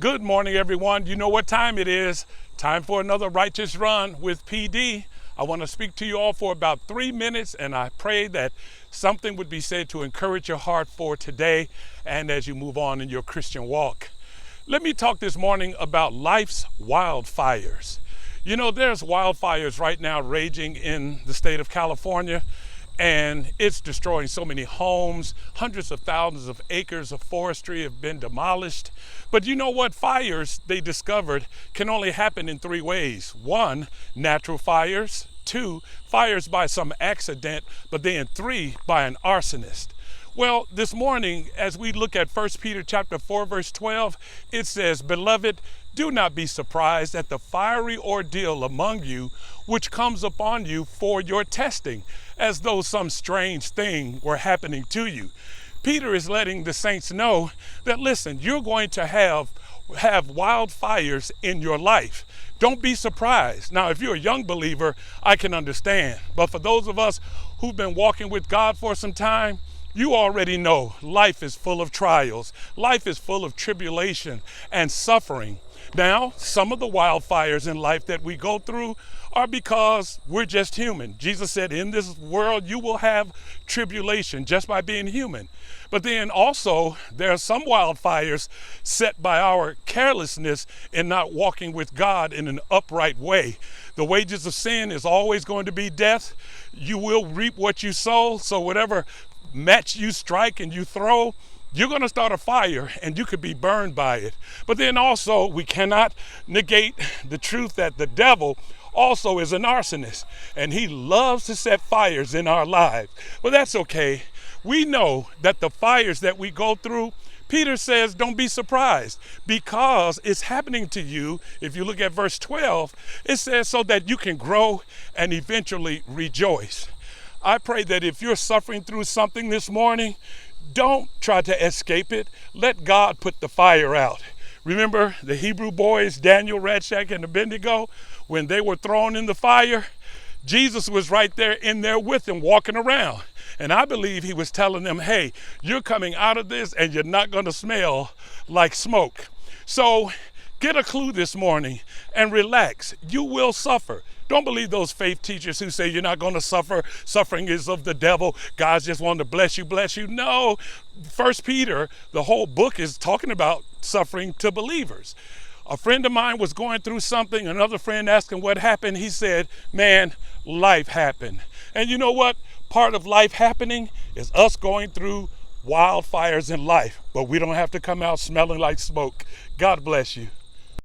Good morning, everyone. You know what time it is. Time for another Righteous Run with PD. I want to speak to you all for about 3 minutes, and I pray that something would be said to encourage your heart for today and as you move on in your Christian walk. Let me talk this morning about life's wildfires. You know, there's wildfires right now raging in the state of California, and it's destroying so many homes. Hundreds of thousands of acres of forestry have been demolished. But you know what? Fires, they discovered, can only happen in 3 ways. 1, natural fires. 2, fires by some accident. But then 3, by an arsonist. Well, this morning, as we look at 1 Peter chapter 4, verse 12, it says, "Beloved, do not be surprised at the fiery ordeal among you, which comes upon you for your testing, as though some strange thing were happening to you." Peter is letting the saints know that, listen, you're going to have wildfires in your life. Don't be surprised. Now, if you're a young believer, I can understand. But for those of us who've been walking with God for some time, you already know life is full of trials. Life is full of tribulation and suffering. Now, some of the wildfires in life that we go through are because we're just human. Jesus said, in this world, you will have tribulation just by being human. But then also, there are some wildfires set by our carelessness in not walking with God in an upright way. The wages of sin is always going to be death. You will reap what you sow. So whatever match you strike and you throw, you're going to start a fire and you could be burned by it. But then also, we cannot negate the truth that the devil also is an arsonist, and he loves to set fires in our lives. Well, that's okay. We know that the fires that we go through, Peter says, don't be surprised, because it's happening to you. If you look at verse 12, it says, so that you can grow and eventually rejoice. I pray that if you're suffering through something this morning, don't try to escape it. Let God put the fire out. Remember the Hebrew boys, Daniel, Shadrach, and Abednego, when they were thrown in the fire? Jesus was right there in there with them, walking around. And I believe he was telling them, hey, you're coming out of this and you're not going to smell like smoke. So get a clue this morning and relax. You will suffer. Don't believe those faith teachers who say you're not going to suffer. Suffering is of the devil. God's just wanting to bless you, bless you. No, 1 Peter, the whole book is talking about suffering to believers. A friend of mine was going through something. Another friend asked him what happened. He said, man, life happened. And you know what? Part of life happening is us going through wildfires in life. But we don't have to come out smelling like smoke. God bless you.